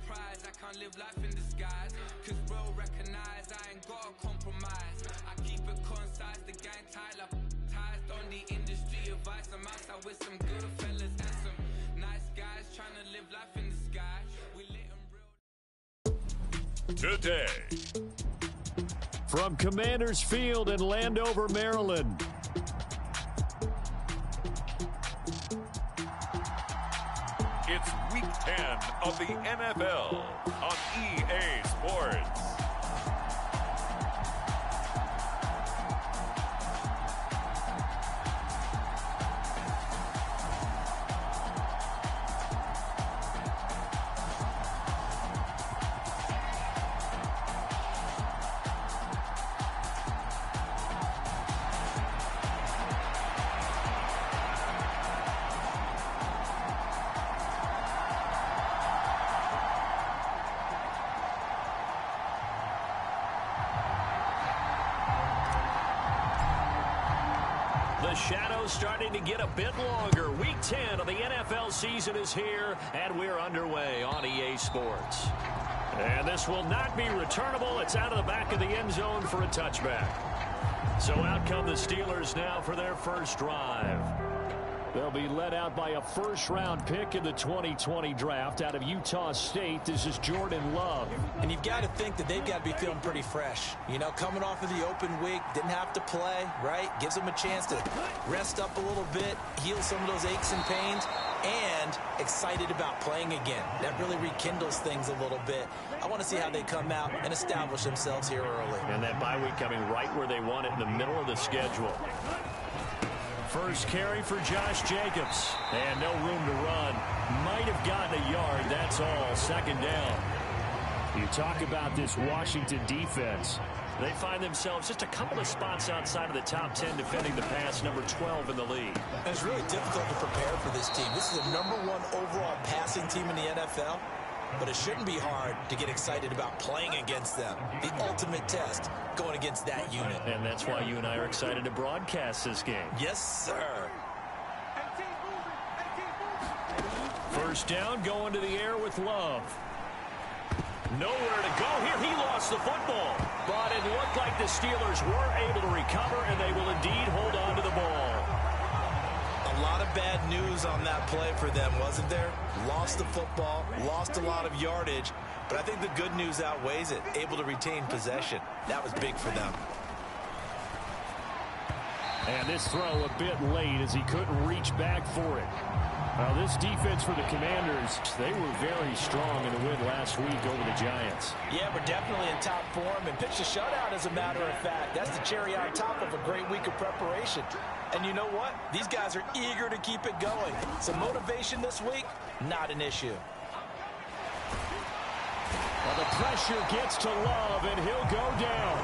prize, I can't live life in disguise. Cause bro recognize I ain't gotta compromise. I keep it concise, the gang tied up. Ties on the industry advice. I'm outside with some good fellas and some nice guys trying to live life in the sky. We lit and real. Today, from Commanders Field in Landover, Maryland, it's Week 10 of the NFL on EA Sports. the shadows starting to get a bit longer. Week 10 of the NFL season is here, and we're underway on EA Sports. And this will not be returnable. It's out of the back of the end zone for a touchback. So out come the Steelers now for their first drive. They'll be led out by a first-round pick in the 2020 draft out of Utah State. This is Jordan Love. And you've got to think that they've got to be feeling pretty fresh. You know, coming off of the open week, didn't have to play, right? Gives them a chance to rest up a little bit, heal some of those aches and pains, and excited about playing again. That really rekindles things a little bit. I want to see how they come out and establish themselves here early. And that bye week coming right where they want it, in the middle of the schedule. First carry for Josh Jacobs. And no room to run. Might have gotten a yard. That's all. Second down. You talk about this Washington defense. They find themselves just a couple of spots outside of the top 10 defending the pass, number 12 in the league. And it's really difficult to prepare for this team. This is the number one overall passing team in the NFL. But it shouldn't be hard to get excited about playing against them. The ultimate test going against that unit. And that's why you and I are excited to broadcast this game. Yes, sir. First down, going to the air with Love. Nowhere to go here. He lost the football. But it looked like the Steelers were able to recover, and they will indeed hold on to the ball. A lot of bad news on that play for them, wasn't there? Lost the football, lost a lot of yardage, but I think the good news outweighs it. Able to retain possession. That was big for them. And this throw a bit late as he couldn't reach back for it. Now this defense for the Commanders, they were very strong in the win last week over the Giants. Yeah, we're definitely in top form and pitched a shutout, as a matter of fact. That's the cherry on top of a great week of preparation. And you know what? These guys are eager to keep it going. Some motivation this week, not an issue. Well, the pressure gets to Love, and he'll go down.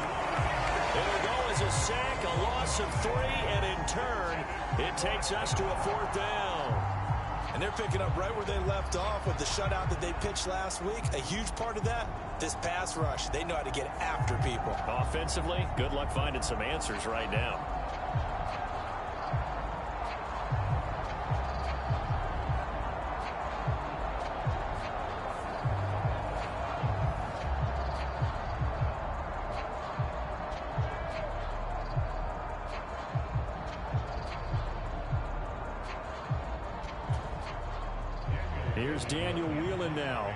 It'll go as a sack, a loss of 3, and in turn, it takes us to a fourth down. And they're picking up right where they left off with the shutout that they pitched last week. A huge part of that, this pass rush. They know how to get after people. Offensively, good luck finding some answers right now. Here's Daniel Whelan now.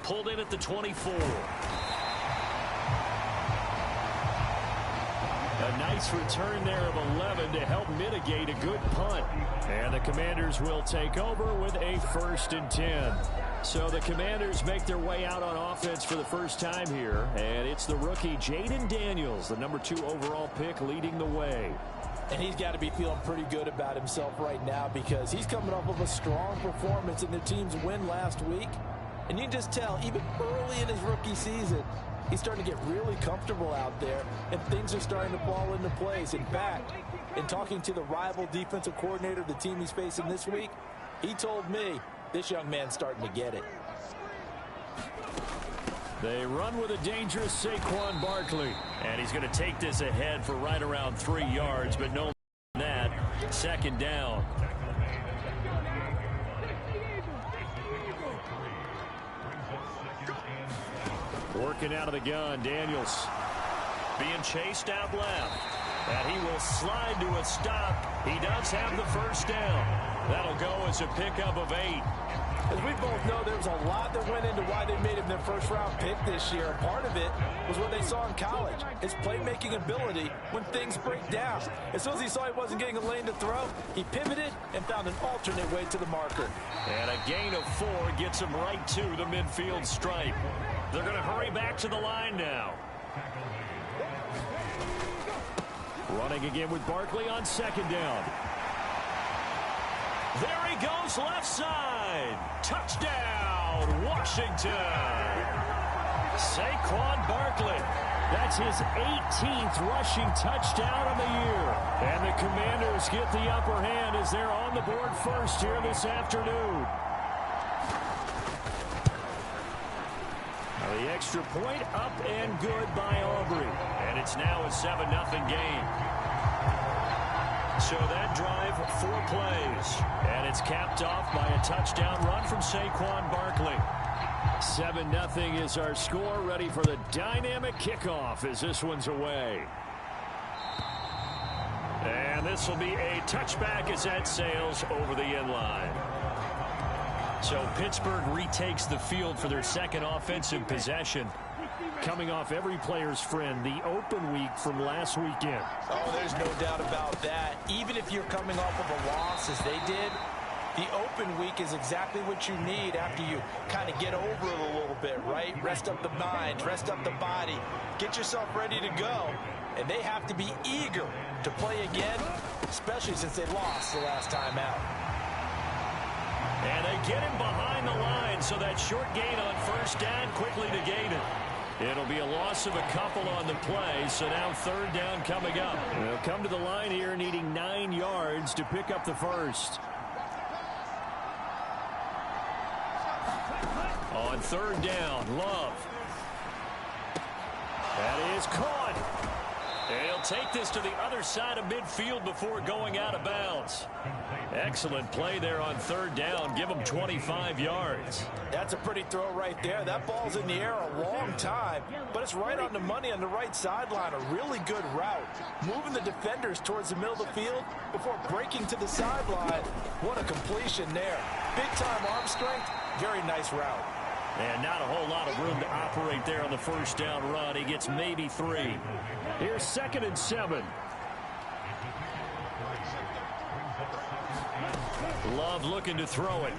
Pulled in at the 24. A nice return there of 11 to help mitigate a good punt. And the Commanders will take over with a 1st and 10. So the Commanders make their way out on offense for the first time here. And it's the rookie Jaden Daniels, the number 2 overall pick, leading the way. And he's got to be feeling pretty good about himself right now, because he's coming off of a strong performance in their team's win last week. And you can just tell, even early in his rookie season, he's starting to get really comfortable out there, and things are starting to fall into place. In fact, in talking to the rival defensive coordinator of the team he's facing this week, he told me this young man's starting to get it. They run with a dangerous Saquon Barkley. And he's going to take this ahead for right around 3 yards, but no more than that. Second down. Working out of the gun, Daniels. Being chased out left. And he will slide to a stop. He does have the first down. That'll go as a pickup of 8. As we both know, there was a lot that went into why they made him their first-round pick this year. And part of it was what they saw in college, his playmaking ability when things break down. As soon as he saw he wasn't getting a lane to throw, he pivoted and found an alternate way to the marker. And a gain of 4 gets him right to the midfield stripe. They're going to hurry back to the line now. Running again with Barkley on second down. There he goes left side. Touchdown, Washington. Saquon Barkley. That's his 18th rushing touchdown of the year. And the Commanders get the upper hand as they're on the board first here this afternoon. The extra point up and good by Aubrey. And it's now a 7-0 game. So that drive, 4 plays. And it's capped off by a touchdown run from Saquon Barkley. 7-0 is our score. Ready for the dynamic kickoff as this one's away. And this will be a touchback as that sails over the end line. So Pittsburgh retakes the field for their second offensive possession. Coming off every player's friend, the open week from last weekend. Oh, there's no doubt about that. Even if you're coming off of a loss as they did, the open week is exactly what you need after you kind of get over it a little bit, right? Rest up the mind, rest up the body, get yourself ready to go. And they have to be eager to play again, especially since they lost the last time out. And they get him behind the line, so that short gain on first down quickly negated. It'll be a loss of a couple on the play, so now third down coming up. They'll come to the line here needing 9 yards to pick up the first. On third down, Love. That is caught. And he'll take this to the other side of midfield before going out of bounds. Excellent play there on third down. Give him 25 yards. That's a pretty throw right there. That ball's in the air a long time, but it's right on the money on the right sideline. A really good route. Moving the defenders towards the middle of the field before breaking to the sideline. What a completion there. Big-time arm strength. Very nice route. And not a whole lot of room to operate there on the first down run. He gets maybe 3. Here's 2nd and 7. Love looking to throw it.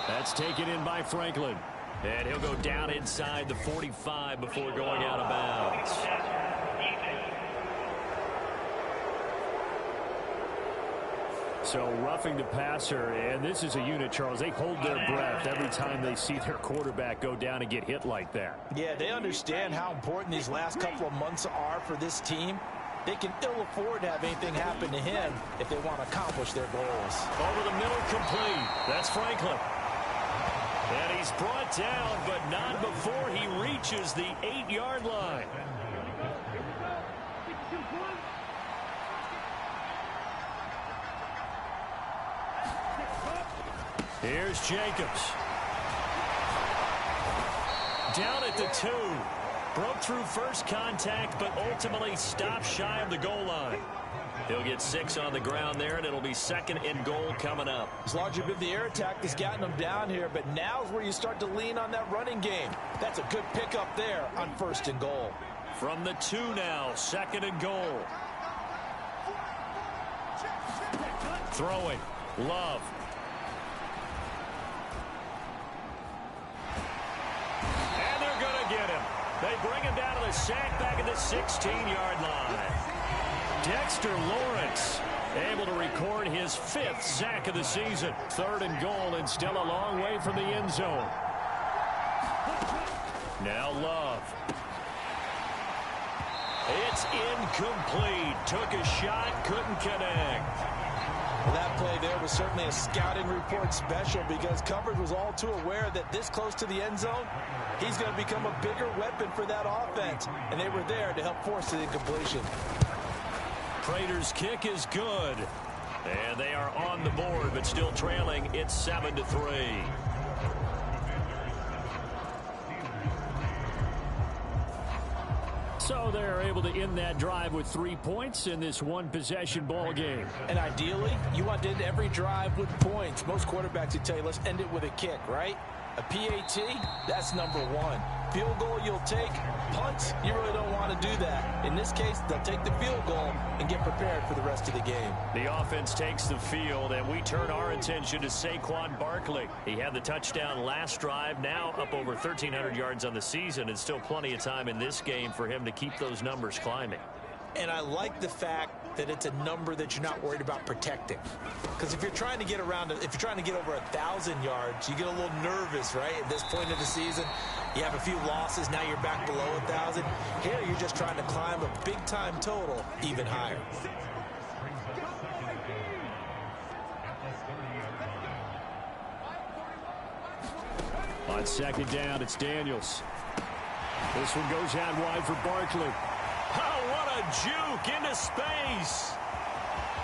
That's taken in by Franklin. And he'll go down inside the 45 before going out of bounds. So roughing the passer, and this is a unit, Charles. They hold their breath every time they see their quarterback go down and get hit like that. Yeah, they understand how important these last couple of months are for this team. They can ill afford to have anything happen to him if they want to accomplish their goals. Over the middle, complete. That's Franklin. And he's brought down, but not before he reaches the 8-yard line. Here's Jacobs. Down at the 2. Broke through first contact, but ultimately stopped shy of the goal line. He'll get 6 on the ground there, and it'll be 2nd and goal coming up. It's largely been the air attack that's gotten them down here, but now's where you start to lean on that running game. That's a good pickup there on 1st and goal. From the 2 now, 2nd and goal. Throwing. Love. And they're going to get him. They bring him down to the sack back at the 16-yard line. Dexter Lawrence able to record his 5th sack of the season. 3rd and goal, and still a long way from the end zone. Now Love. It's incomplete. Took a shot, couldn't connect. Well, that play there was certainly a scouting report special because coverage was all too aware that this close to the end zone, he's going to become a bigger weapon for that offense. And they were there to help force the incompletion. Prater's kick is good. And they are on the board, but still trailing. It's 7-3. So they're able to end that drive with 3 points in this one-possession ball game. And ideally, you want to end every drive with points. Most quarterbacks would tell you, let's end it with a kick, right? A PAT, that's number one. Field goal you'll take. Punts, you really don't want to do that. In this case, they'll take the field goal and get prepared for the rest of the game. The offense takes the field, and we turn our attention to Saquon Barkley. He had the touchdown last drive, now up over 1,300 yards on the season, and still plenty of time in this game for him to keep those numbers climbing. And I like the fact that it's a number that you're not worried about protecting. Because if you're trying to get around, if you're trying to get over 1,000 yards, you get a little nervous, right? At this point of the season, you have a few losses, now you're back below 1,000. Here, you're just trying to climb a big-time total even higher. On second down, it's Daniels. This one goes out wide for Barkley. Oh, what a juke into space.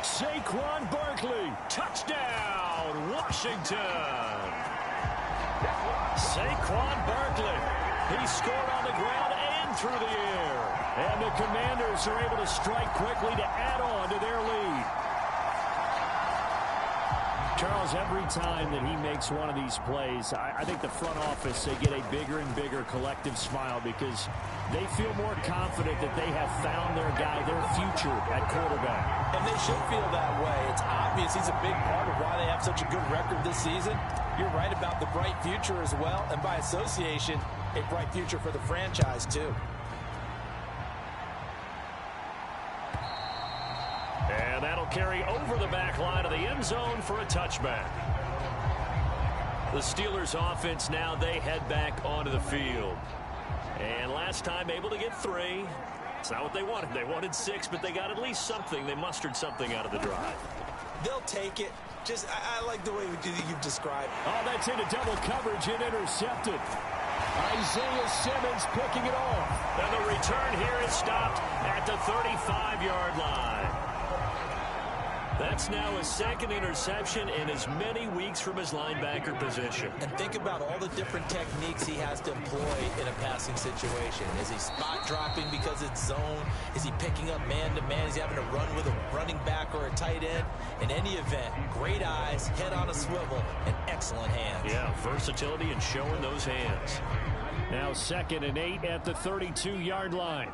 Saquon Barkley, touchdown, Washington. Saquon Barkley, he scored on the ground and through the air. And the Commanders are able to strike quickly to add on to their lead. Charles, every time that he makes one of these plays, I think the front office, they get a bigger and bigger collective smile because they feel more confident that they have found their guy, their future at quarterback. And they should feel that way. It's obvious he's a big part of why they have such a good record this season. You're right about the bright future as well, and by association, a bright future for the franchise too. And that'll carry over the back line of the end zone for a touchback. The Steelers offense now, they head back onto the field. And last time able to get 3. It's not what they wanted. They wanted 6, but they got at least something. They mustered something out of the drive. They'll take it. Just, I like the way you've described. Oh, that's into double coverage and intercepted. Isaiah Simmons picking it off. And the return here is stopped at the 35-yard line. That's now his second interception in as many weeks from his linebacker position. And think about all the different techniques he has to employ in a passing situation. Is he spot dropping because it's zone? Is he picking up man-to-man? Is he having to run with a running back or a tight end? In any event, great eyes, head on a swivel, and excellent hands. Yeah, versatility and showing those hands. Now 2nd and 8 at the 32-yard line.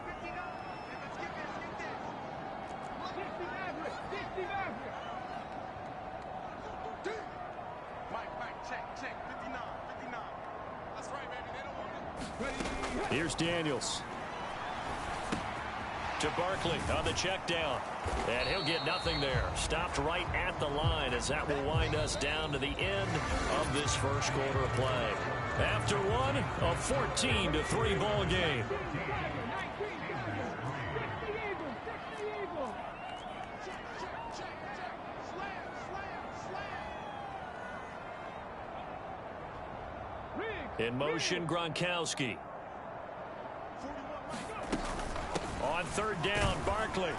Here's Daniels. To Barkley on the check down. And he'll get nothing there. Stopped right at the line as that will wind us down to the end of this first quarter of play. After one, a 14-3 ball game. In motion, Gronkowski. On 3rd down, Barkley.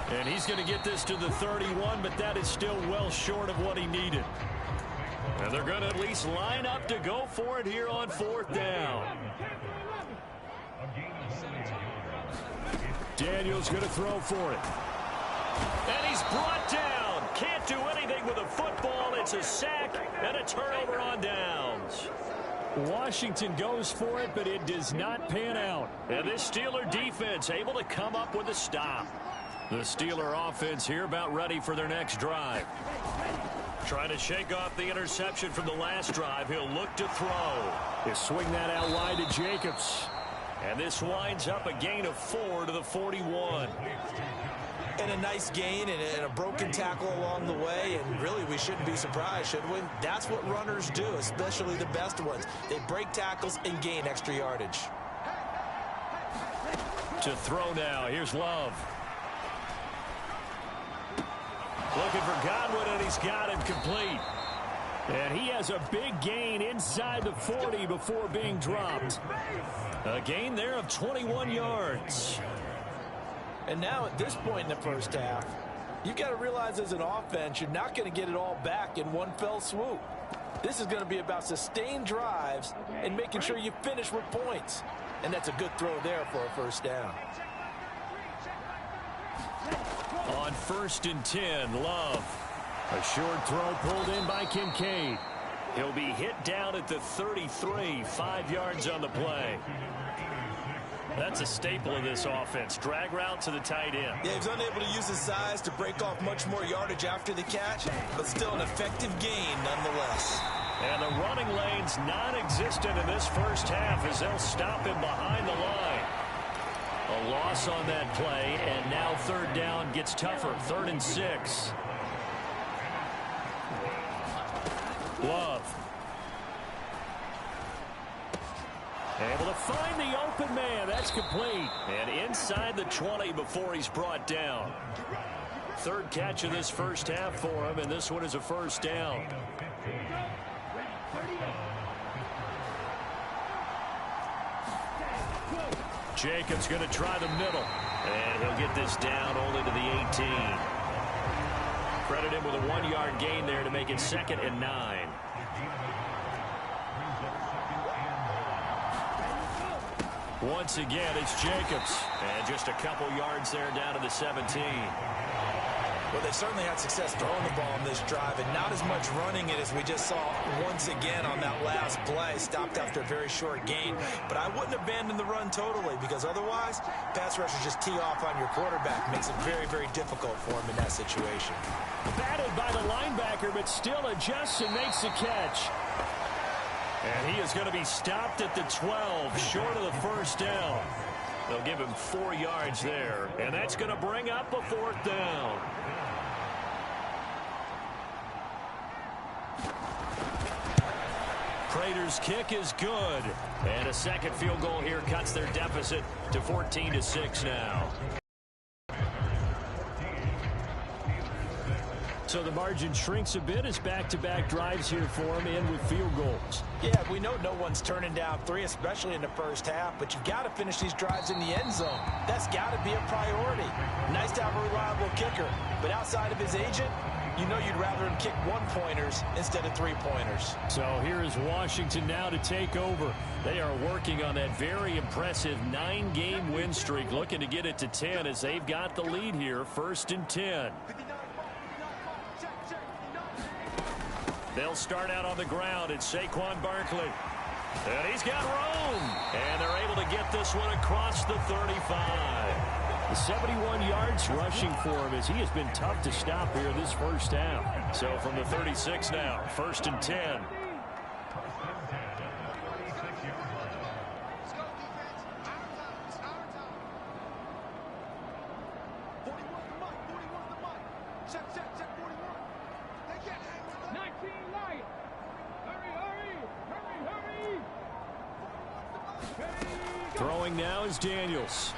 And he's going to get this to the 31, but that is still well short of what he needed. And they're going to at least line up to go for it here on 4th down. Daniels going to throw for it. And he's brought down. Can't do anything with a football. It's a sack and a turnover on downs. Washington goes for it, but it does not pan out. And this Steeler defense able to come up with a stop. The Steeler offense here about ready for their next drive. Trying to shake off the interception from the last drive. He'll look to throw. He'll swing that out wide to Jacobs. And this winds up a gain of 4 to the 41. And a nice gain and a broken tackle along the way. And really, we shouldn't be surprised, should we? That's what runners do, especially the best ones. They break tackles and gain extra yardage. To throw now. Here's Love. Looking for Godwin, and he's got him complete. And he has a big gain inside the 40 before being dropped. A gain there of 21 yards. And now at this point in the first half, you've got to realize as an offense, you're not going to get it all back in one fell swoop. This is going to be about sustained drives and making sure you finish with points. And that's a good throw there for a first down. On 1st and 10, Love. A short throw pulled in by Kincaid. He'll be hit down at the 33, 5 yards on the play. That's a staple of this offense. Drag route to the tight end. Yeah, he's unable to use his size to break off much more yardage after the catch, but still an effective gain nonetheless. And the running lane's non-existent in this first half as they'll stop him behind the line. A loss on that play, and now 3rd down gets tougher. 3rd and 6. Love. Able to find the open man. That's complete. And inside the 20 before he's brought down. 3rd catch of this first half for him, and this one is a first down. Jacobs going to try the middle. And he'll get this down only to the 18. Credit him with a 1-yard gain there to make it 2nd and 9. Once again, it's Jacobs. And just a couple yards there down to the 17. Well, they certainly had success throwing the ball in this drive, and not as much running it as we just saw once again on that last play. Stopped after a very short gain. But I wouldn't abandon the run totally, because otherwise, pass rushers just tee off on your quarterback. Makes it very, very difficult for him in that situation. Batted by the linebacker, but still adjusts and makes the catch. And he is going to be stopped at the 12, short of the first down. They'll give him 4 yards there, and that's going to bring up a 4th down. Prater's kick is good. And a second field goal here cuts their deficit to 14-6 now. So the margin shrinks a bit as back-to-back drives here for him in with field goals. Yeah, we know no one's turning down 3, especially in the first half, but you've got to finish these drives in the end zone. That's got to be a priority. Nice to have a reliable kicker, but outside of his agent, you know you'd rather him kick 1-pointers instead of 3-pointers. So here is Washington now to take over. They are working on that very impressive 9-game win streak, looking to get it to 10 as they've got the lead here, 1st and 10. They'll start out on the ground. It's Saquon Barkley. And he's got room. And they're able to get this one across the 35. 71 yards rushing for him as he has been tough to stop here this first half. So from the 36 now, 1st and 10. Throwing now is Daniels.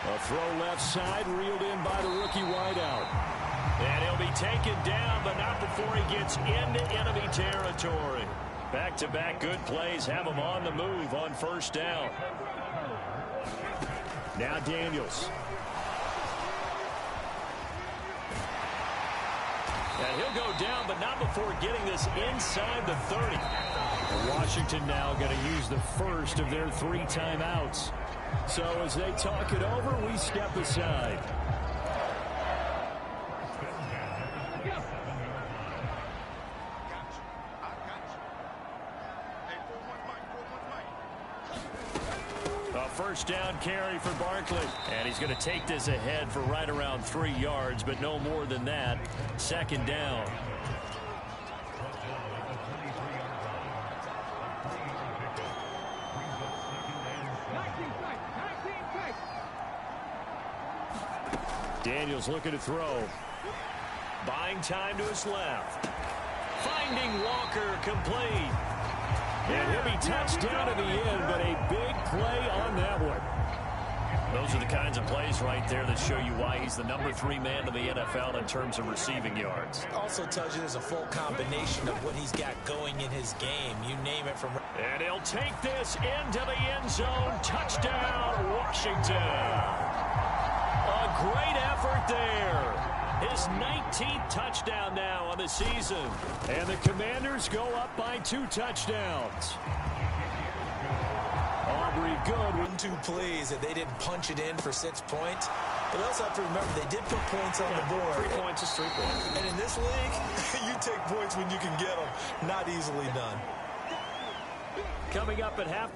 A throw left side, reeled in by the rookie wideout. And he'll be taken down, but not before he gets into enemy territory. Back-to-back good plays have him on the move on 1st down. Now Daniels. And he'll go down, but not before getting this inside the 30. Washington now going to use the first of their 3 timeouts. So as they talk it over, we step aside. A 1st down carry for Barkley. And he's going to take this ahead for right around 3 yards, but no more than that. 2nd down. Daniels looking to throw. Buying time to his left. Finding Walker complete. And he'll be touched down at the end, but a big play on that one. Those are the kinds of plays right there that show you why he's the #3 man in the NFL in terms of receiving yards. Also tells you there's a full combination of what he's got going in his game. You name it from... And he'll take this into the end zone. Touchdown, Washington. A great effort there. His 19th touchdown now on the season. And the Commanders go up by 2 touchdowns. Aubrey good. 1-2 plays that they didn't punch it in for 6 points. But we also have to remember they did put points on the board. 3 points is 3 points. And in this league, you take points when you can get them. Not easily done. Coming up at half.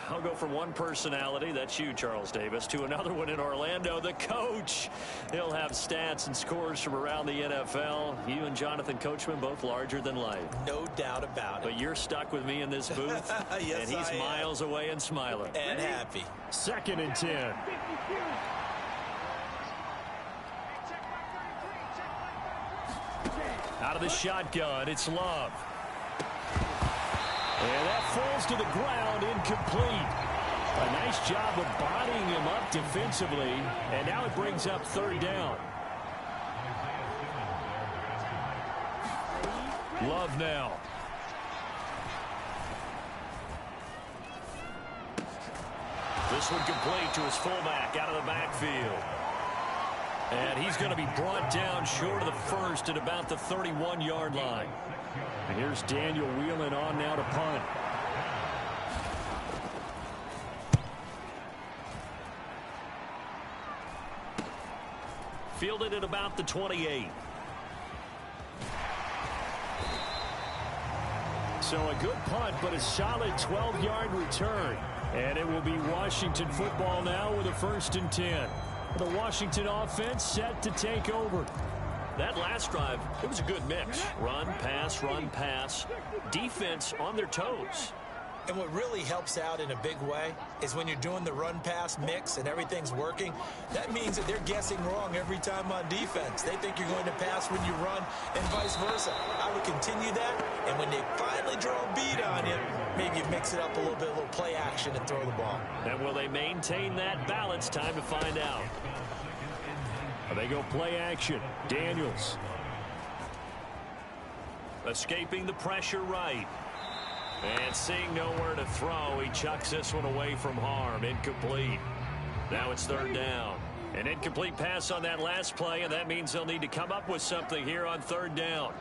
I'll go from one personality, that's you, Charles Davis, to another one in Orlando, the coach. He'll have stats and scores from around the NFL. You and Jonathan Coachman both larger than life. No doubt about it. But you're stuck with me in this booth. Yes, and he's miles away and smiling. And happy. 2nd and 10. Out of the shotgun, it's Love. And that falls to the ground, incomplete. A nice job of bodying him up defensively. And now it brings up 3rd down. Love now. This one complete to his fullback out of the backfield. And he's going to be brought down short of the first at about the 31-yard line. And here's Daniel wheeling on now to punt. Fielded at about the 28. So a good punt, but a solid 12-yard return. And it will be Washington football now with a 1st and 10. The Washington offense set to take over. That last drive, it was a good mix. Run, pass, defense on their toes. And what really helps out in a big way is when you're doing the run-pass mix and everything's working, that means that they're guessing wrong every time on defense. They think you're going to pass when you run and vice versa. I would continue that, and when they finally draw a beat on you, maybe you mix it up a little bit, a little play action and throw the ball. And will they maintain that balance? Time to find out. They go play action. Daniels. Escaping the pressure right. And seeing nowhere to throw, he chucks this one away from harm. Incomplete. Now it's 3rd down. An incomplete pass on that last play, and that means they'll need to come up with something here on 3rd down.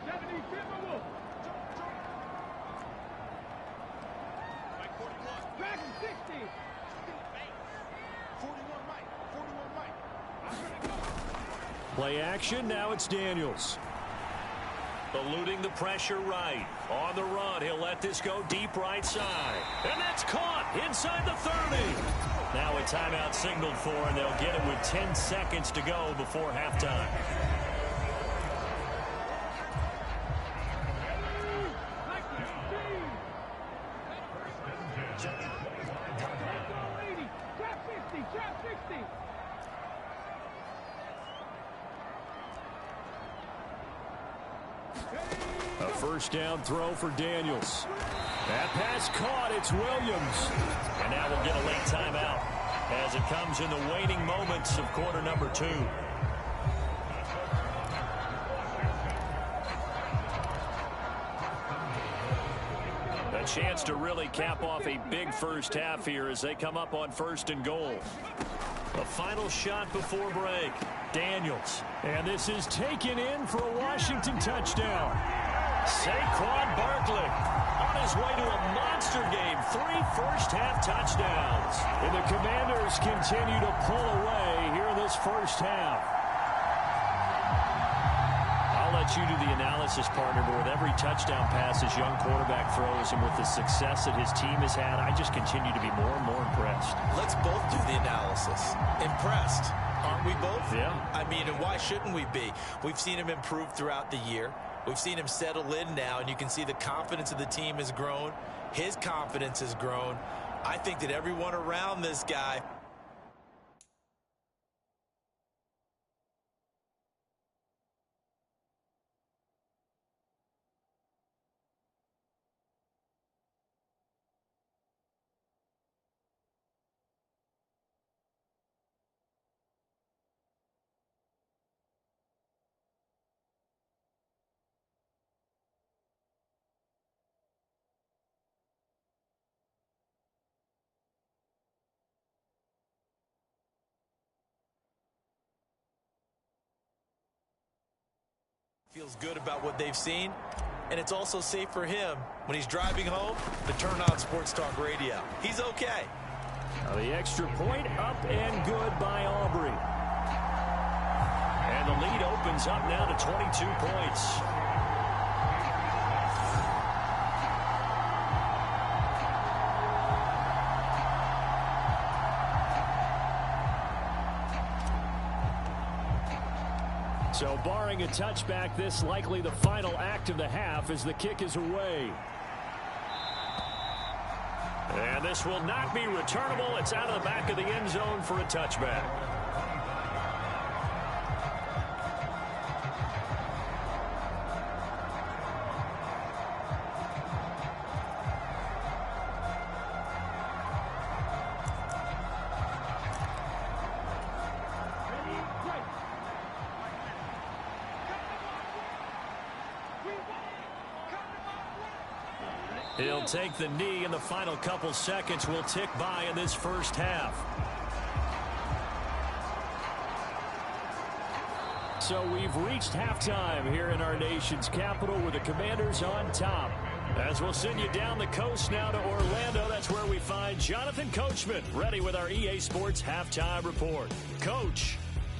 Play action, now it's Daniels. Eluding the pressure right. On the run, he'll let this go deep right side. And that's caught inside the 30. Now a timeout signaled for, and they'll get it with 10 seconds to go before halftime. A 1st down throw for Daniels. That pass caught. It's Williams. And now we'll get a late timeout as it comes in the waning moments of quarter number 2. A chance to really cap off a big first half here as they come up on 1st and goal. A final shot before break. Daniels. And this is taken in for a Washington touchdown. Saquon Barkley on his way to a monster game. 3 first-half touchdowns. And the Commanders continue to pull away here in this first half. I'll let you do the analysis, partner, but with every touchdown pass his young quarterback throws and with the success that his team has had, I just continue to be more and more impressed. Let's both do the analysis. Impressed. Aren't we both? Yeah. I mean, and why shouldn't we be? We've seen him improve throughout the year. We've seen him settle in now, and you can see the confidence of the team has grown. His confidence has grown. I think that everyone around this guy feels good about what they've seen, and it's also safe for him when he's driving home to turn on Sports Talk Radio. He's okay. Now the extra point up and good by Aubrey. And the lead opens up now to 22 points. So barring a touchback, this likely the final act of the half as the kick is away. And this will not be returnable. It's out of the back of the end zone for a touchback. He'll take the knee, and the final couple seconds will tick by in this first half. So we've reached halftime here in our nation's capital with the Commanders on top. As we'll send you down the coast now to Orlando, that's where we find Jonathan Coachman ready with our EA Sports Halftime Report. Coach.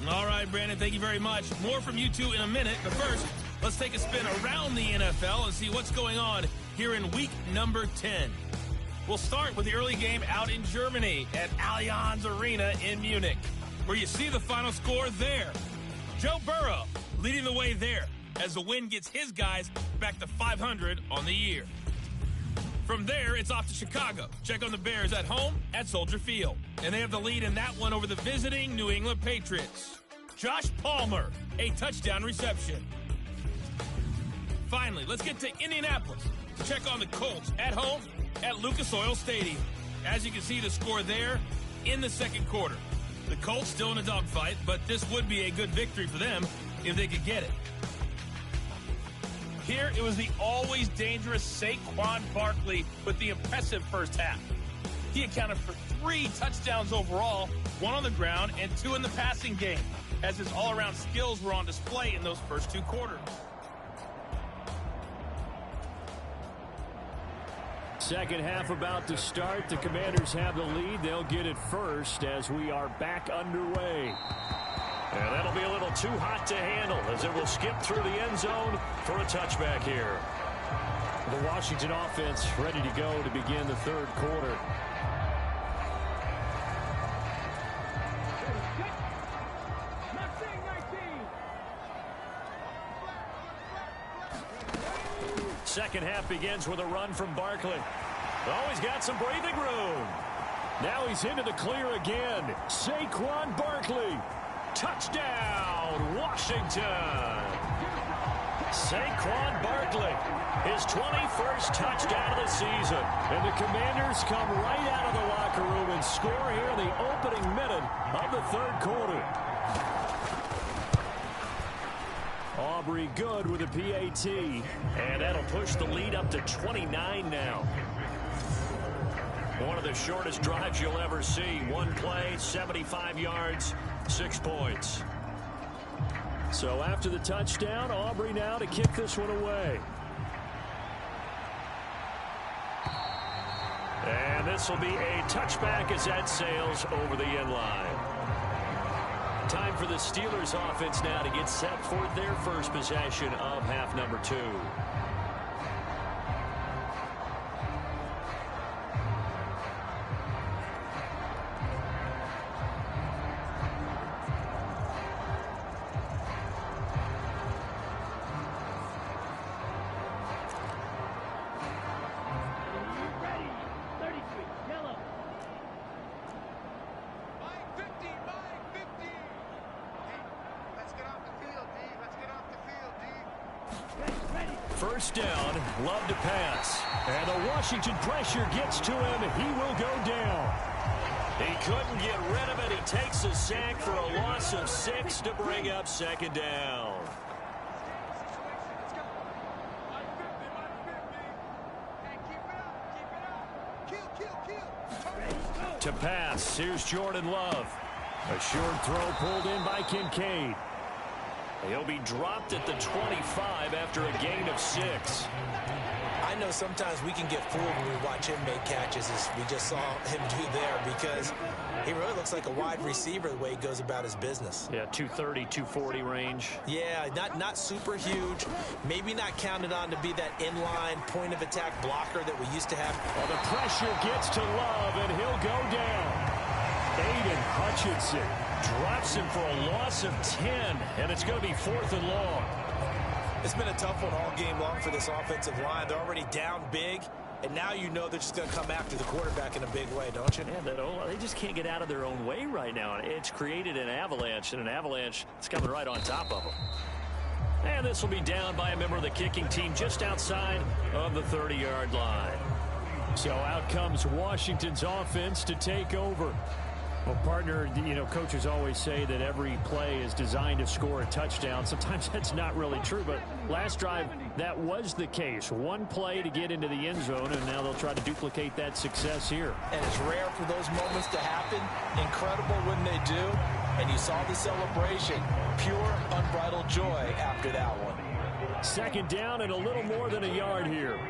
All right, Brandon, thank you very much. More from you two in a minute, but first, let's take a spin around the NFL and see what's going on here in week number 10. We'll start with the early game out in Germany at Allianz Arena in Munich, where you see the final score there. Joe Burrow leading the way there as the win gets his guys back to 500 on the year. From there, it's off to Chicago. Check on the Bears at home at Soldier Field. And they have the lead in that one over the visiting New England Patriots. Josh Palmer, a touchdown reception. Finally, let's get to Indianapolis to check on the Colts at home at Lucas Oil Stadium. As you can see, the score there in the second quarter. The Colts still in a dogfight, but this would be a good victory for them if they could get it. Here, it was the always dangerous Saquon Barkley with the impressive first half. He accounted for 3 touchdowns overall, 1 on the ground and 2 in the passing game, as his all-around skills were on display in those first 2 quarters. Second half about to start. The Commanders have the lead. They'll get it first as we are back underway. And that'll be a little too hot to handle as it will skip through the end zone for a touchback here. The Washington offense ready to go to begin the third quarter. Second half begins with a run from Barkley. Oh, he's got some breathing room. Now he's into the clear again. Saquon Barkley. Touchdown, Washington. Saquon Barkley, his 21st touchdown of the season. And the Commanders come right out of the locker room and score here in the opening minute of the third quarter. Aubrey good with a PAT. And that'll push the lead up to 29 now. One of the shortest drives you'll ever see. One play, 75 yards, 6 points. So after the touchdown, Aubrey now to kick this one away. And this will be a touchback as that sails over the end line. Time for the Steelers offense now to get set for their first possession of half number 2. first down. Love to pass. And the Washington pressure gets to him. He will go down. He couldn't get rid of it. He takes a sack for a loss of 6 to bring up second down. To pass, here's Jordan Love. A short throw pulled in by Kincaid. He'll be dropped at the 25 after a gain of 6. I know sometimes we can get fooled when we watch him make catches, as we just saw him do there, because he really looks like a wide receiver the way he goes about his business. Yeah, 230, 240 range. Yeah, not super huge. Maybe not counted on to be that inline point-of-attack blocker that we used to have. Well, the pressure gets to Love, and he'll go down. Aiden Hutchinson drops him for a loss of 10, and it's going to be 4th and long. It's been a tough one all game long for this offensive line. They're already down big, and now you know they're just going to come after the quarterback in a big way, don't you? Yeah, they just can't get out of their own way right now. It's created an avalanche, and an avalanche is coming right on top of them. And this will be down by a member of the kicking team just outside of the 30-yard line. So out comes Washington's offense to take over. Well, partner, coaches always say that every play is designed to score a touchdown. Sometimes that's not really true, but last drive, that was the case. One play to get into the end zone, and now they'll try to duplicate that success here. And it's rare for those moments to happen. Incredible when they do. And you saw the celebration. Pure, unbridled joy after that one. Second down and a little more than a yard here.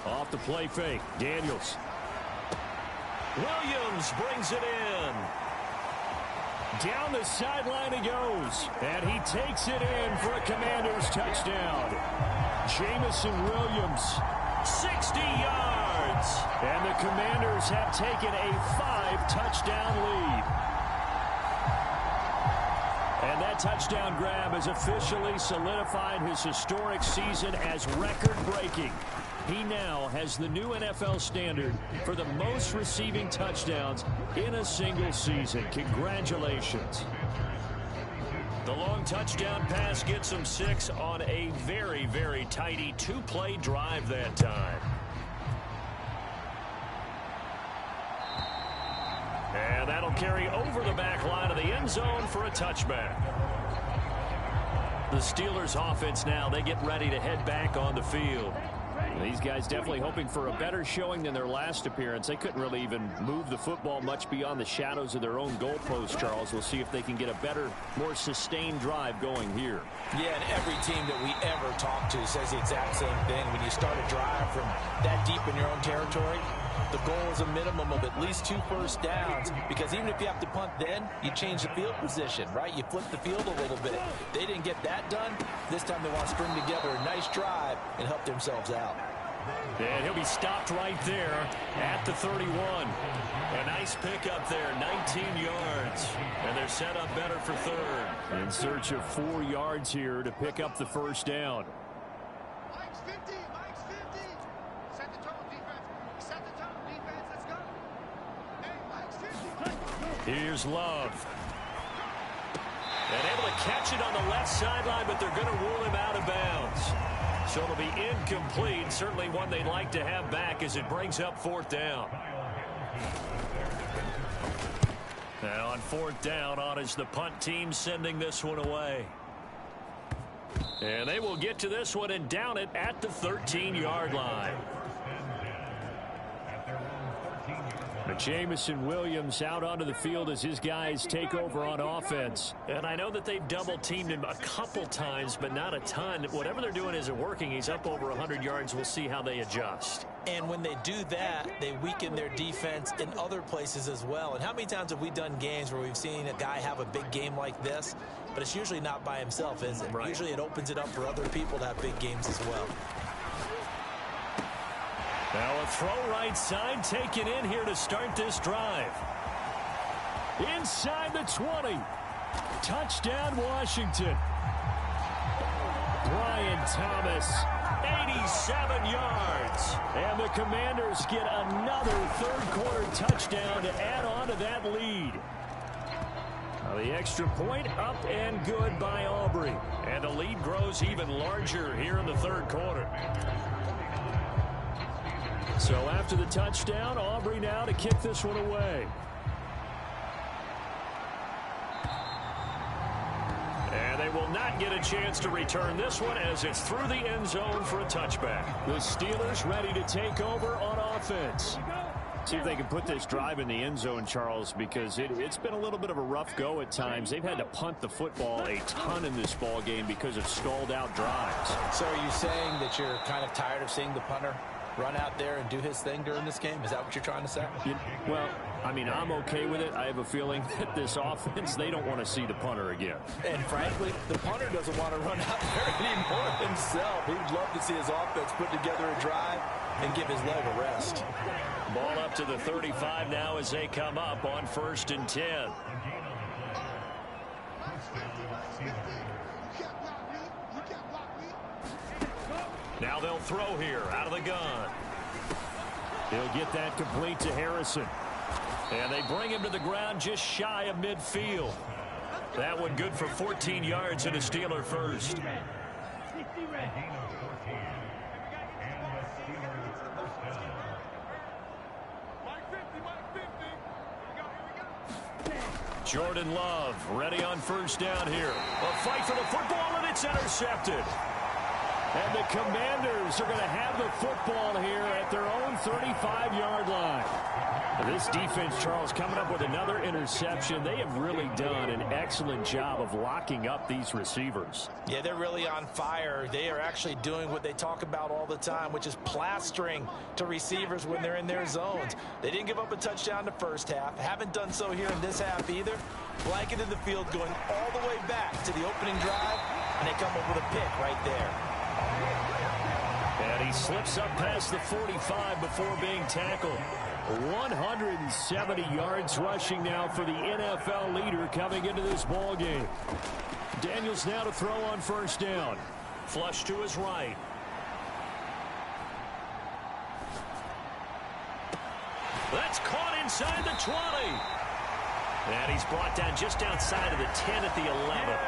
Off the play fake, Daniels. Williams brings it in. Down the sideline he goes, and he takes it in for a Commanders touchdown. Jamison Williams, 60 yards, and the Commanders have taken a 5-touchdown lead. And that touchdown grab has officially solidified his historic season as record-breaking. He now has the new NFL standard for the most receiving touchdowns in a single season. Congratulations. The long touchdown pass gets him 6 on a very, very tidy 2-play drive that time. And that'll carry over the back line of the end zone for a touchback. The Steelers offense now, they get ready to head back on the field. These guys definitely hoping for a better showing than their last appearance. They couldn't really even move the football much beyond the shadows of their own goalpost, Charles. We'll see if they can get a better, more sustained drive going here. Yeah, and every team that we ever talk to says the exact same thing. When you start a drive from that deep in your own territory, the goal is a minimum of at least 2 first downs, because even if you have to punt then, you change the field position, right? You flip the field a little bit. They didn't get that done. This time they want to string together a nice drive and help themselves out. And he'll be stopped right there at the 31. A nice pickup there, 19 yards. And they're set up better for third. In search of 4 yards here to pick up the first down. Mike's 50, Mike's 50. Set the tone, defense. Set the tone, defense. Let's go. Hey, Mike's 50. Here's Love. And able to catch it on the left sideline, but they're going to rule him out of bounds. So it'll be incomplete. Certainly one they'd like to have back as it brings up 4th down. Now on 4th down, on is the punt team sending this one away. And they will get to this one and down it at the 13-yard line. But Jamison Williams out onto the field as his guys take over on offense. And I know that they've double-teamed him a couple times, but not a ton. Whatever they're doing isn't working. He's up over 100 yards. We'll see how they adjust. And when they do that, they weaken their defense in other places as well. And how many times have we done games where we've seen a guy have a big game like this, but it's usually not by himself, is it? Right. Usually it opens it up for other people to have big games as well. Now a throw right side taken in here to start this drive. Inside the 20. Touchdown, Washington. Brian Thomas, 87 yards. And the Commanders get another third-quarter touchdown to add on to that lead. Now the extra point up and good by Aubrey. And the lead grows even larger here in the third quarter. So after the touchdown, Aubrey now to kick this one away. And they will not get a chance to return this one as it's through the end zone for a touchback. The Steelers ready to take over on offense. See if they can put this drive in the end zone, Charles, because it's been a little bit of a rough go at times. They've had to punt the football a ton in this ball game because of stalled out drives. So are you saying that you're kind of tired of seeing the punter run out there and do his thing during this game? Is that what you're trying to say? Well, I mean, I'm okay with it. I have a feeling that this offense, they don't want to see the punter again. And frankly, the punter doesn't want to run out there anymore himself. He'd love to see his offense put together a drive and give his leg a rest. Ball up to the 35 now as they come up on 1st and 10. Now they'll throw here out of the gun. He'll get that complete to Harrison. And they bring him to the ground just shy of midfield. That one good for 14 yards and a Steeler first. Jordan Love ready on 1st down here. A fight for the football, and it's intercepted. And the Commanders are going to have the football here at their own 35-yard line. This defense, Charles, coming up with another interception. They have really done an excellent job of locking up these receivers. Yeah, they're really on fire. They are actually doing what they talk about all the time, which is plastering to receivers when they're in their zones. They didn't give up a touchdown the first half. Haven't done so here in this half either. Blanketed the field going all the way back to the opening drive, and they come up with a pick right there. And he slips up past the 45 before being tackled. 170 yards rushing now for the NFL leader coming into this ball game. Daniels now to throw on 1st down. Flush to his right. That's caught inside the 20. And he's brought down just outside of the 10 at the 11.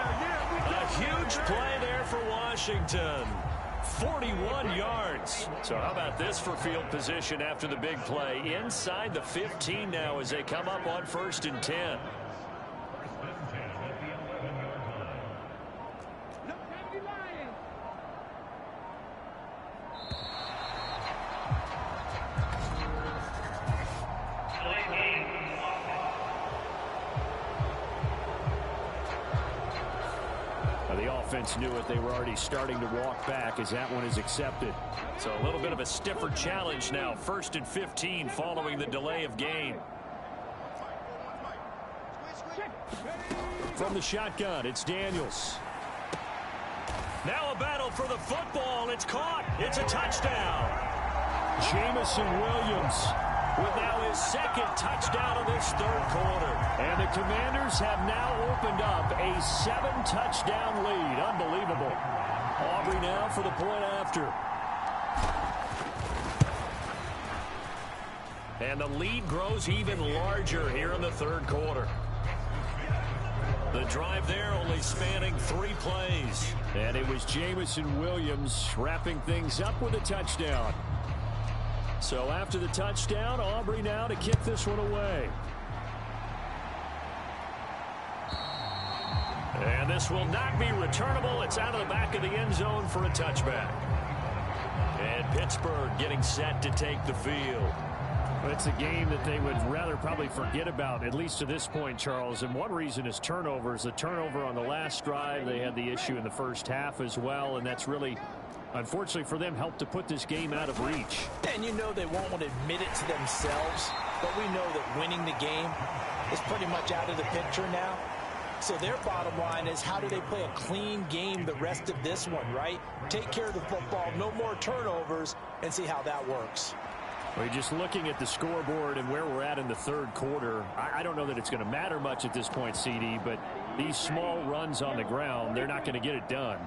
A huge play there for Washington. 41 yards. So how about this for field position after the big play? Inside the 15 now as they come up on 1st and 10. Offense knew it. They were already starting to walk back as that one is accepted. So a little bit of a stiffer challenge now. 1st and 15 following the delay of game. From the shotgun, it's Daniels. Now a battle for the football. It's caught. It's a touchdown. Jamison Williams with now his 2nd touchdown of this 3rd quarter. And the Commanders have now opened up a 7-touchdown lead. Unbelievable. Aubrey now for the point after. And the lead grows even larger here in the 3rd quarter. The drive there only spanning 3 plays. And it was Jamison Williams wrapping things up with a touchdown. So after the touchdown, Aubrey now to kick this one away. And this will not be returnable. It's out of the back of the end zone for a touchback. And Pittsburgh getting set to take the field. It's a game that they would rather probably forget about, at least to this point, Charles. And one reason is turnovers. The turnover on the last drive, they had the issue in the first half as well. And that's really, unfortunately for them, helped to put this game out of reach. And you know they won't want to admit it to themselves, but we know that winning the game is pretty much out of the picture now. So their bottom line is, how do they play a clean game the rest of this one, right? Take care of the football, no more turnovers, and see how that works. Well, just looking at the scoreboard and where we're at in the third quarter, I don't know that it's going to matter much at this point, CD, but these small runs on the ground, they're not going to get it done.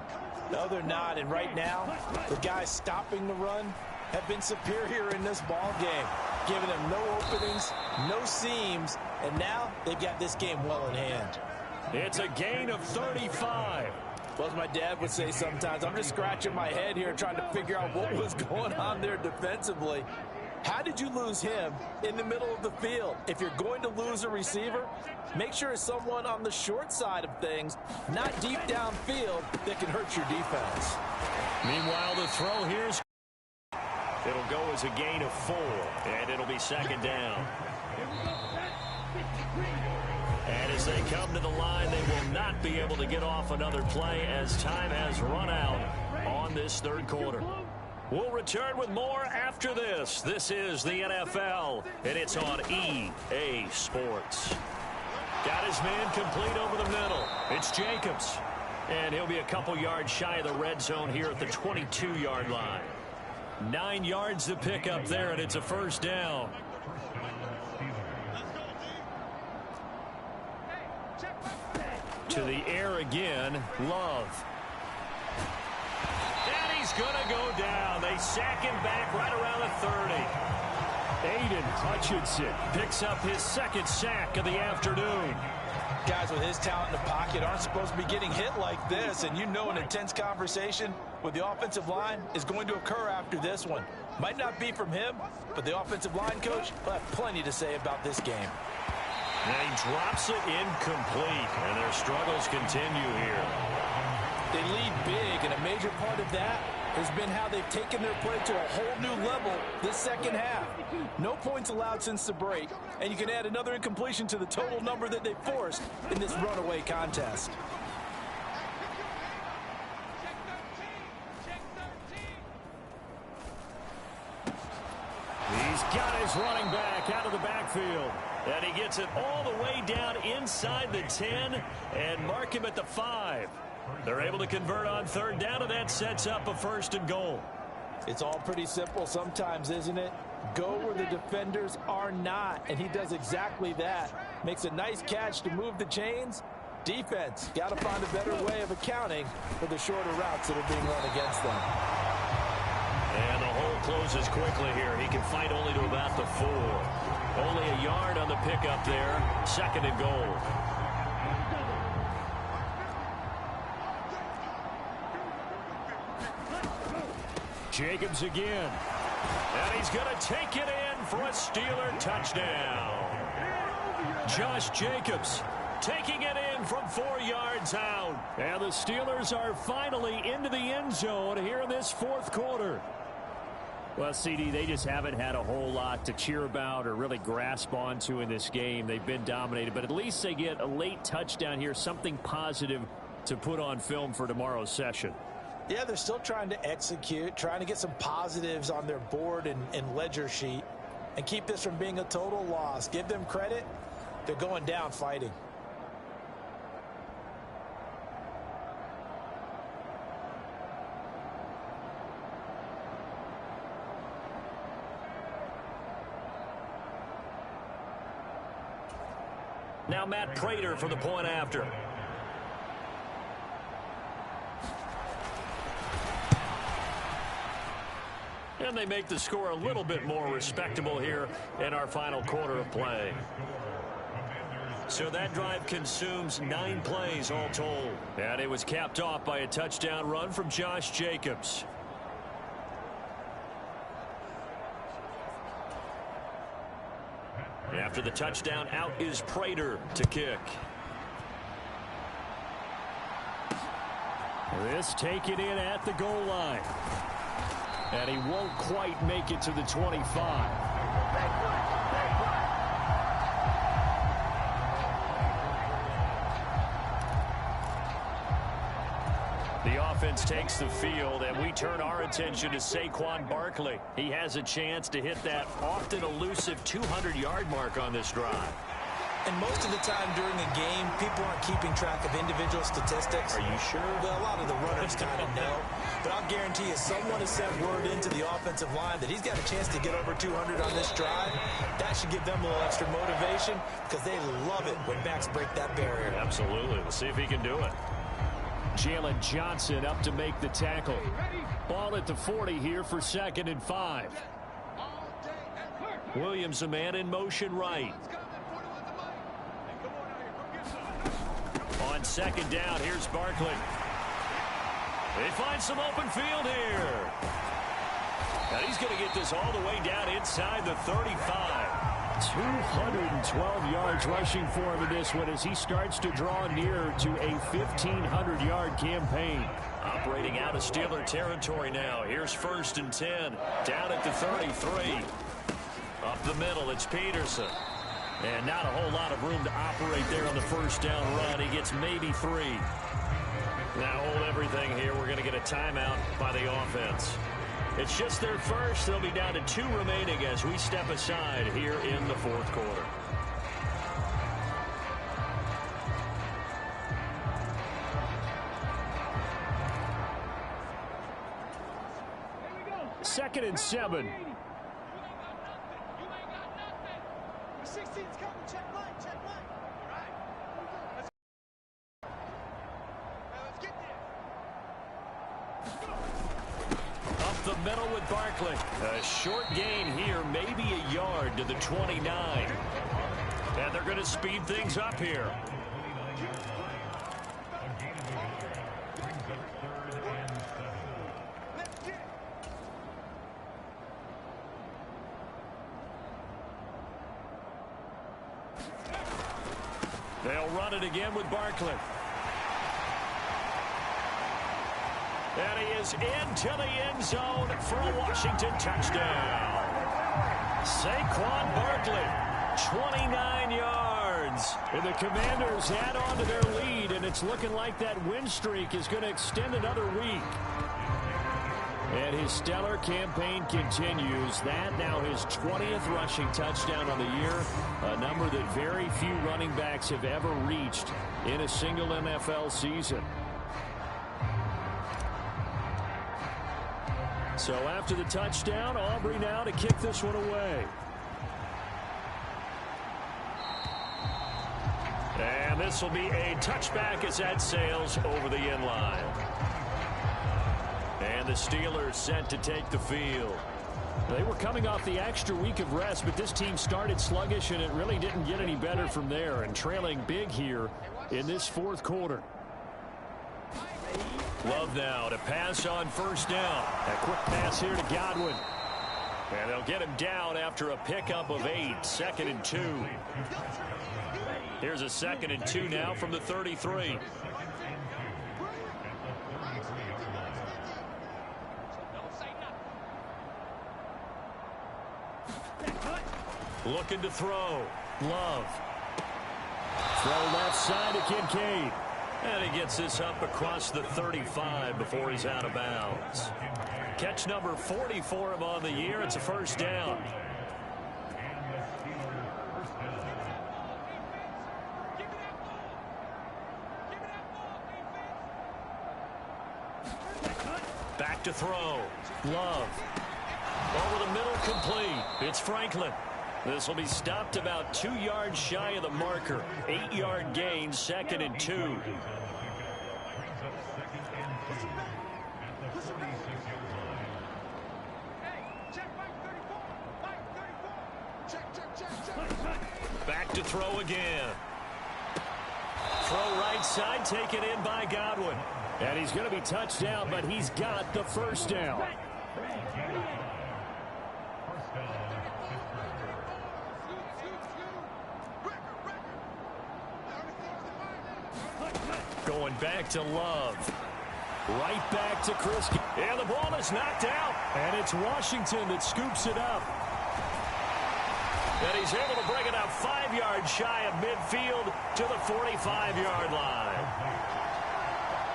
No, they're not. And right now, the guys stopping the run have been superior in this ball game, giving them no openings, no seams, and now they've got this game well in hand. It's a gain of 35. Well, as my dad would say sometimes, I'm just scratching my head here trying to figure out what was going on there defensively. How did you lose him in the middle of the field? If you're going to lose a receiver, make sure it's someone on the short side of things, not deep downfield, that can hurt your defense. Meanwhile, the throw here's... It'll go as a gain of 4, and it'll be second down. And as they come to the line, they will not be able to get off another play as time has run out on this third quarter. We'll return with more after this. This is the NFL, and it's on EA Sports. Got his man complete over the middle. It's Jacobs. And he'll be a couple yards shy of the red zone here at the 22-yard line. 9 yards to pick up there, and it's a first down. To the air again, Love. And he's going to go down. They sack him back right around the 30. Aiden Hutchinson picks up his second sack of the afternoon. Guys with his talent in the pocket aren't supposed to be getting hit like this, and you know an intense conversation with the offensive line is going to occur after this one. Might not be from him, but the offensive line coach will have plenty to say about this game. And he drops it incomplete, and their struggles continue here. They lead big, and a major part of that has been how they've taken their play to a whole new level this second half. No points allowed since the break, and you can add another incompletion to the total number that they forced in this runaway contest. He's got his running back out of the backfield. And he gets it all the way down inside the 10 and mark him at the 5. They're able to convert on third down, and that sets up a first and goal. It's all pretty simple sometimes, isn't it? Go where the defenders are not, and he does exactly that. Makes a nice catch to move the chains. Defense, got to find a better way of accounting for the shorter routes that are being run against them. And the hole closes quickly here. He can fight only to about the 4. Only a yard on the pickup there. Second and goal. Jacobs again. And he's going to take it in for a Steeler touchdown. Josh Jacobs taking it in from 4 yards out. And the Steelers are finally into the end zone here in this fourth quarter. Well, CD, they just haven't had a whole lot to cheer about or really grasp onto in this game. They've been dominated, but at least they get a late touchdown here, something positive to put on film for tomorrow's session. Yeah, they're still trying to execute, trying to get some positives on their board and ledger sheet and keep this from being a total loss. Give them credit. They're going down fighting. Now Matt Prater for the point after. And they make the score a little bit more respectable here in our final quarter of play. So that drive consumes 9 plays all told. And it was capped off by a touchdown run from Josh Jacobs. After the touchdown, out is Prater to kick. This taken in at the goal line. And he won't quite make it to the 25. The offense takes the field, and we turn our attention to Saquon Barkley. He has a chance to hit that often elusive 200-yard mark on this drive. And most of the time during a game, people aren't keeping track of individual statistics. Are you sure? Well, a lot of the runners kind of know. But I'll guarantee you someone has sent word into the offensive line that he's got a chance to get over 200 on this drive. That should give them a little extra motivation because they love it when backs break that barrier. Absolutely. We'll see if he can do it. Jalen Johnson up to make the tackle. Ball at the 40 here for 2nd and 5. Williams, a man in motion right. On 2nd down, here's Barkley. They find some open field here. And he's going to get this all the way down inside the 35. 212 yards rushing for him in this one as he starts to draw nearer to a 1,500-yard campaign. Operating out of Steeler territory now. Here's 1st and 10. Down at the 33. Up the middle, it's Peterson. And not a whole lot of room to operate there on the 1st down run. He gets maybe 3. Now hold everything here. We're going to get a timeout by the offense. It's just their first. They'll be down to 2 remaining as we step aside here in the 4th quarter. Second and 7. 16's coming. Check line. Check line. All right. Let's get there. Up the middle with Barkley. A short gain here, maybe a yard to the 29. And they're going to speed things up here. They'll run it again with Barkley. And he is into the end zone for a Washington touchdown. Saquon Barkley, 29 yards. And the Commanders add on to their lead, and it's looking like that win streak is going to extend another week. And his stellar campaign continues. That now his 20th rushing touchdown on the year, a number that very few running backs have ever reached in a single NFL season. So after the touchdown, Aubrey now to kick this one away. And this will be a touchback as that sails over the end line. And the Steelers set to take the field. They were coming off the extra week of rest, but this team started sluggish, and it really didn't get any better from there, and trailing big here in this 4th quarter. Love now to pass on 1st down. A quick pass here to Godwin. And they'll get him down after a pickup of 8. 2nd and 2. Here's a 2nd and 2 now from the 33. Looking to throw. Love. Throw left side to Kincaid. And he gets this up across the 35 before he's out of bounds. Catch number 40 for him on the year. It's a 1st down. Back to throw. Love. Over the middle, complete. It's Franklin. This will be stopped about 2 yards shy of the marker. 8-yard gain, 2nd and 2. Back to throw again. Throw right side, taken in by Godwin. And he's going to be touched down, but he's got the 1st down. Going back to Love. Right back to Chris. And the ball is knocked out. And it's Washington that scoops it up. And he's able to bring it up 5 yards shy of midfield to the 45-yard line.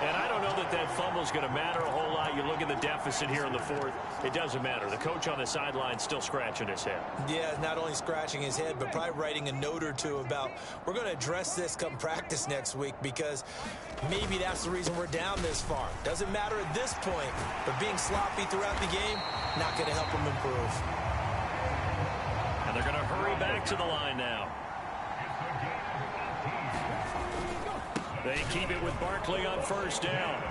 And I don't know that that fumble is going to matter a whole lot. You look at the deficit here in the fourth. It doesn't matter. The coach on the sideline still scratching his head. Yeah, not only scratching his head, but probably writing a note or two about, we're going to address this come practice next week, because maybe that's the reason we're down this far. Doesn't matter at this point, but being sloppy throughout the game, not going to help them improve. And they're going to hurry back to the line now. They keep it with Barkley on first down.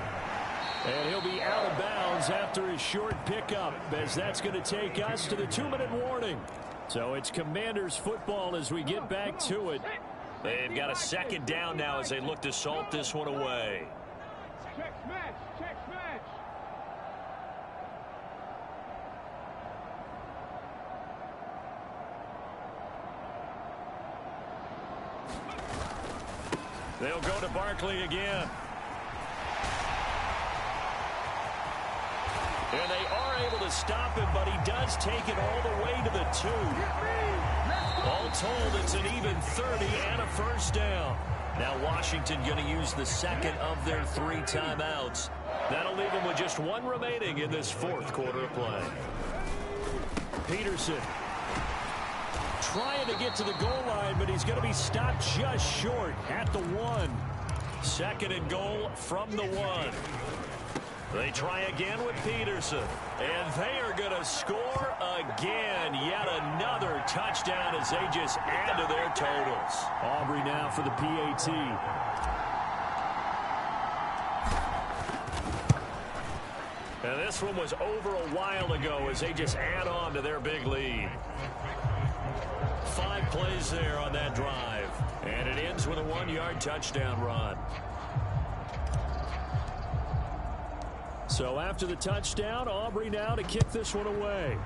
And he'll be out of bounds after his short pickup, as that's going to take us to the 2-minute warning. So it's Commanders football as we get back to it. They've got a second down now as they look to salt this one away. Check smash, check smash. They'll go to Barkley again. And they are able to stop him, but he does take it all the way to the 2. All told, it's an even 30 and a first down. Now Washington going to use the second of their 3 timeouts. That'll leave them with just 1 remaining in this fourth quarter of play. Peterson trying to get to the goal line, but he's going to be stopped just short at the 1. Second and goal from the 1. They try again with Peterson, and they are going to score again. Yet another touchdown as they just add to their totals. Aubrey now for the PAT. And this one was over a while ago as they just add on to their big lead. 5 plays there on that drive, and it ends with a 1-yard touchdown run. So after the touchdown, Aubrey now to kick this one away.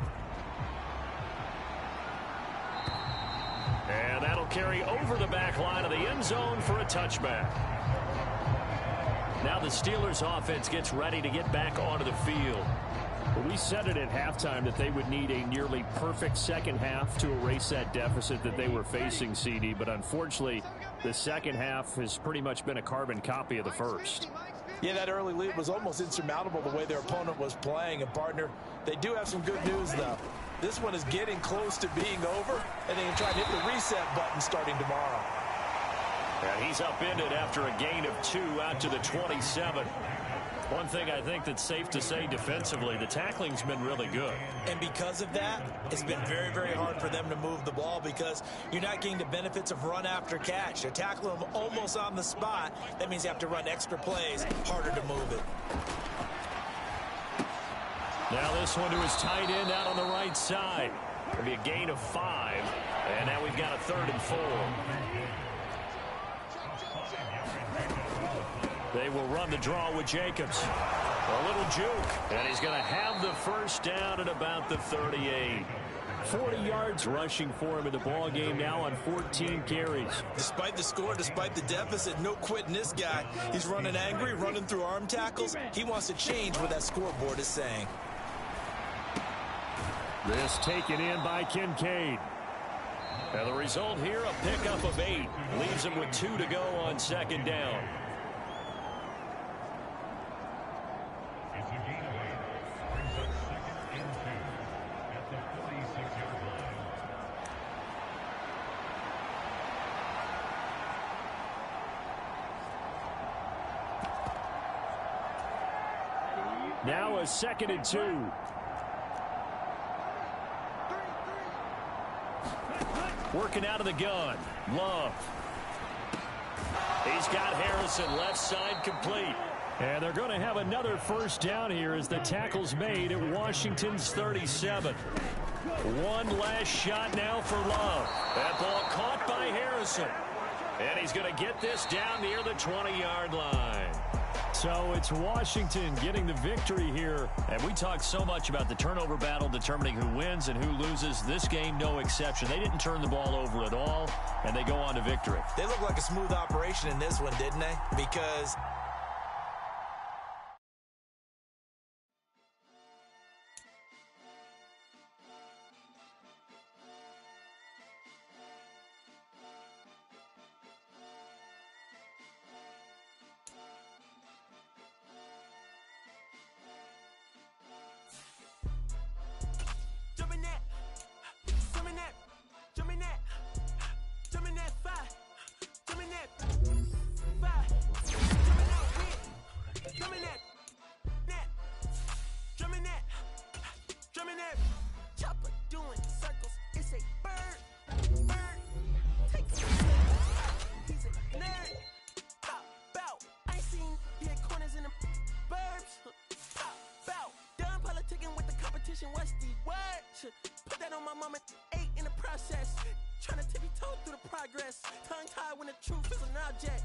And that'll carry over the back line of the end zone for a touchback. Now the Steelers offense gets ready to get back onto the field. Well, we said it at halftime that they would need a nearly perfect second half to erase that deficit that they were facing, CD. But unfortunately, the second half has pretty much been a carbon copy of the first. Yeah, that early lead was almost insurmountable the way their opponent was playing. And, partner, they do have some good news, though. This one is getting close to being over, and they can try to hit the reset button starting tomorrow. And he's upended after a gain of 2 out to the 27. One thing I think that's safe to say defensively, the tackling's been really good. And because of that, it's been very, very hard for them to move the ball because you're not getting the benefits of run after catch. They're tackling them almost on the spot. That means you have to run extra plays, harder to move it. Now this one to his tight end out on the right side. It'll be a gain of 5. And now we've got a 3rd and 4. They will run the draw with Jacobs. A little juke, and he's going to have the first down at about the 38. 40 yards rushing for him in the ball game now on 14 carries. Despite the score, despite the deficit, no quitting this guy. He's running angry, running through arm tackles. He wants to change what that scoreboard is saying. This taken in by Kincaid. And the result here, a pickup of 8. Leaves him with 2 to go on second down. Now a 2nd and 2. Working out of the gun. Love. He's got Harrison left side complete. And they're going to have another first down here as the tackle's made at Washington's 37. One last shot now for Love. That ball caught by Harrison. And he's going to get this down near the 20-yard line. So it's Washington getting the victory here. And we talked so much about the turnover battle determining who wins and who loses. This game, no exception. They didn't turn the ball over at all, and they go on to victory. They look like a smooth operation in this one, didn't they? Because drumming that, drumming that, drumming that. Chopper doing circles, it's a bird. Take it, he's a nerd. Bow, I ain't seen hit corners in the burbs. Bow, done politicking with the competition, what's the word? Put that on my mama, 8 in the process. Trying to tippy-toe through the progress. Tongue-tied when the truth is an object.